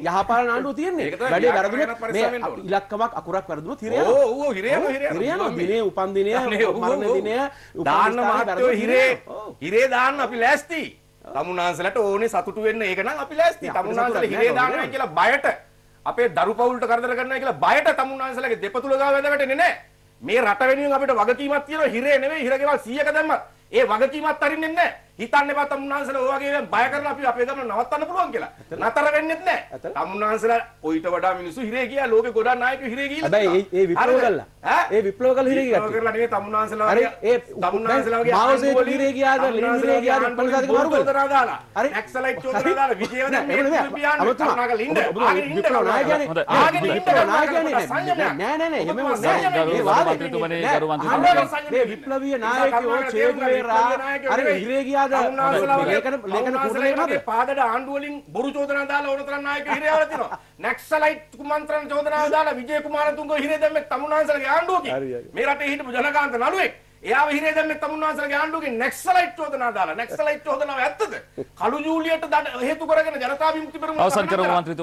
යහපාලන ආණ්ඩුව තියෙන්නේ. වැඩේ වැරදුනොත් මේ ඉලක්කමක් අකුරක් වැරදුනොත් හිරේ යනවා. ඔව් හිරේ යනවා. දිනේ උපන් දිනය මරණ දිනය දාන්න මහත්තයෝ හිරේ දාන්න අපි ලෑස්ති. තමුන්නාන්සලට ඕනේ සතුටු වෙන්න ඒක නම් අපි ලෑස්ති. තමුන්නාන්සල හිරේ දානවා කියලා බයට අපේ දරු පවුලට කරදර කරනවා කියලා බයට තමුන්නාන්සලගේ දෙපතුල ගාව වැඳ වැටෙන්නේ නැහැ. මේ රට වෙනුවෙන් අපිට වගකීමක් තියෙනවා. හිරේ නෙවෙයි හිරේකවල් 100ක දැම්මත් ඒ වගකීමක් අරින්නේ නැහැ. හිතන්න එපා තමුන්නාන්සලා ඔය වගේ බය කරලා අපි අපේ ගමන නවත්තන්න පුළුවන් කියලා. නතර වෙන්නෙත් නැහැ. තමුන්නාන්සලා ඔయిత වඩා මිනිස්සු හිරේ ගියා. ලෝකේ ගොඩක් නායකයෝ හිරේ ගිහිල්ලා. හැබැයි ඒ විප්ලව කළා. ඒ විප්ලව කළ හිරේ ගියා. කරලා නෙවෙයි තමුන්නාන්සලා වගේ. ඒ තමුන්නාන්සලා වගේ මාවසේ හිරේ ගියාද ලින් හිරේ ගියාද පොලිසාරික මාරු කළා දාලා. හරි. එක්සලයිට් චෝදනා දාලා විජේව දැන් මේ පියාන්න කරුණාකර ඉන්න. ආගෙන ඉන්න නායකයනේ. ආගෙන ඉන්න නායකයනේ. නෑ එහෙම නෑ. මේ වාදේ මේ විප්ලවීය නායකයෝ චේතුවේරා අර හිරේ ගියාද ලේඛන කුඩලේ පාදඩ ආණ්ඩුව වලින් බොරු චෝදනා දාලා ඕනතරම් නායකයෝ හිරේ ආවලා තිනවා. නැක්සලයිට් කුමන්ත්‍රණ චෝදනාව දාලා විජේ කුමාරතුංගව හිරේ දැම්මේ තමුන්නාන්සලගේ ආණ්ඩුවකින්. මේ රටේ හිටපු ජනකාන්ත නළුවෙක්. එයාව හිරේ දැම්මේ තමුන්නාන්සලගේ ආණ්ඩුවකින් නැක්සලයිට් චෝදනා දාලා. නැක්සලයිට් චෝදනාව ඇත්තද? කළු ජූලියට හේතු කරගෙන ජනතා විමුක්ති පෙරමුණ අවසන් කරමු මන්ත්‍රීතුමා.